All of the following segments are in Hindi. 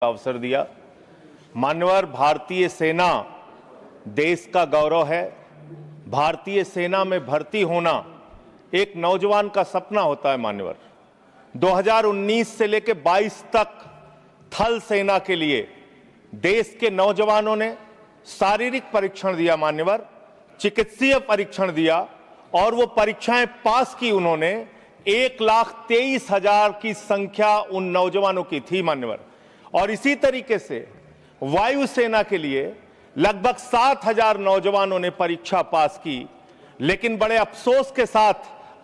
अवसर दिया। मान्यवर, भारतीय सेना देश का गौरव है। भारतीय सेना में भर्ती होना एक नौजवान का सपना होता है। मान्यवर, 2019 से लेकर 22 तक थल सेना के लिए देश के नौजवानों ने शारीरिक परीक्षण दिया, मान्यवर, चिकित्सीय परीक्षण दिया और वो परीक्षाएं पास की उन्होंने। 1,23,000 की संख्या उन नौजवानों की थी, मान्यवर। और इसी तरीके से वायुसेना के लिए लगभग 7,000 नौजवानों ने परीक्षा पास की। लेकिन बड़े अफसोस के साथ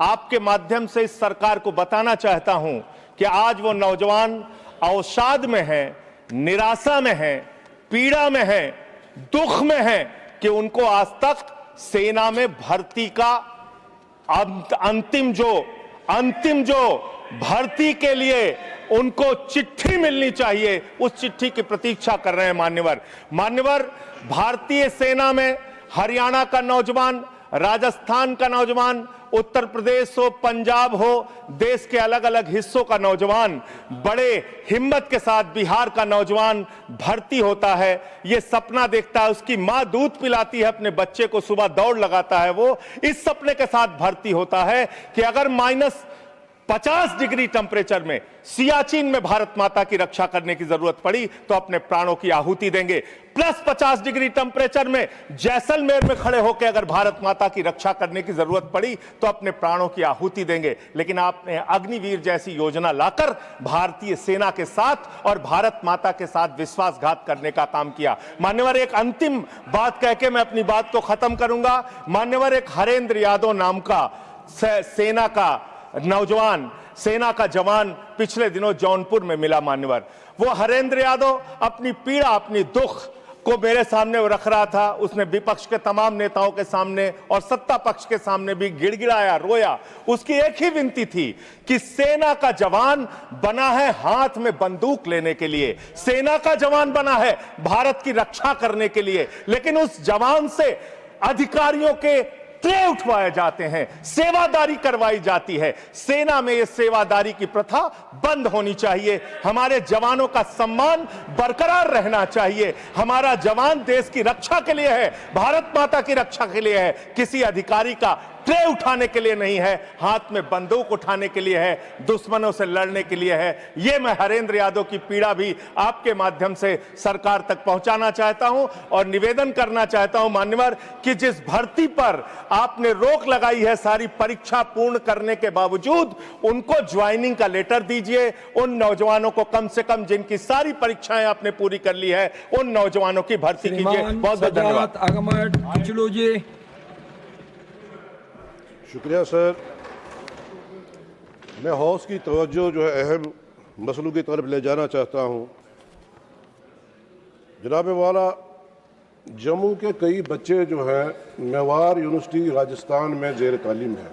आपके माध्यम से इस सरकार को बताना चाहता हूं कि आज वो नौजवान अवसाद में हैं, निराशा में हैं, पीड़ा में हैं, दुख में हैं कि उनको आज तक सेना में भर्ती का अंतिम जो भर्ती के लिए उनको चिट्ठी मिलनी चाहिए, उस चिट्ठी की प्रतीक्षा कर रहे हैं। मान्यवर, भारतीय सेना में हरियाणा का नौजवान, राजस्थान का नौजवान, उत्तर प्रदेश हो, पंजाब हो, देश के अलग अलग हिस्सों का नौजवान बड़े हिम्मत के साथ, बिहार का नौजवान भर्ती होता है, ये सपना देखता है, उसकी मां दूध पिलाती है अपने बच्चे को, सुबह दौड़ लगाता है, वो इस सपने के साथ भर्ती होता है कि अगर -50 डिग्री टेम्परेचर में सियाचिन में भारत माता की रक्षा करने की जरूरत पड़ी तो अपने प्राणों की आहुति देंगे। +50 डिग्री टेम्परेचर में जैसलमेर में खड़े होकर अगर भारत माता की रक्षा करने की जरूरत पड़ी तो अपने प्राणों की आहुति देंगे। लेकिन आपने अग्निवीर जैसी योजना लाकर भारतीय सेना के साथ और भारत माता के साथ विश्वासघात करने का काम किया। मान्यवर, एक अंतिम बात कह के मैं अपनी बात को खत्म करूंगा। मान्यवर, एक हरेंद्र यादव नाम का सेना का नौजवान, सेना का जवान पिछले दिनों जौनपुर में मिला। मान्यवर, वो हरेंद्र यादव अपनी पीड़ा, अपनी दुख को मेरे सामने वो रख रहा था। उसने विपक्ष के तमाम नेताओं के सामने और सत्ता पक्ष के सामने भी गिड़गिड़ाया, रोया। उसकी एक ही विनती थी कि सेना का जवान बना है हाथ में बंदूक लेने के लिए, सेना का जवान बना है भारत की रक्षा करने के लिए, लेकिन उस जवान से अधिकारियों के ट्रे उठवाए जाते हैं, सेवादारी करवाई जाती है। सेना में यह सेवादारी की प्रथा बंद होनी चाहिए। हमारे जवानों का सम्मान बरकरार रहना चाहिए। हमारा जवान देश की रक्षा के लिए है, भारत माता की रक्षा के लिए है, किसी अधिकारी का ट्रे उठाने के लिए नहीं है, हाथ में बंदूक उठाने के लिए है, दुश्मनों से लड़ने के लिए है। यह मैं हरेंद्र यादव की पीड़ा भी आपके माध्यम से सरकार तक पहुंचाना चाहता हूं और निवेदन करना चाहता हूं, मान्यवर, कि जिस भर्ती पर आपने रोक लगाई है सारी परीक्षा पूर्ण करने के बावजूद, उनको ज्वाइनिंग का लेटर दीजिए। उन नौजवानों को कम से कम जिनकी सारी परीक्षाएं आपने पूरी कर ली है, उन नौजवानों की भर्ती कीजिए। बहुत बहुत धन्यवाद। शुक्रिया सर। मैं हाउस की तवज्जो जो है अहम मसलों की तरफ ले जाना चाहता हूँ। जनाब वाला, जम्मू के कई बच्चे जो हैं मेवाड़ यूनिवर्सिटी राजस्थान में ज़ेर तालीम है।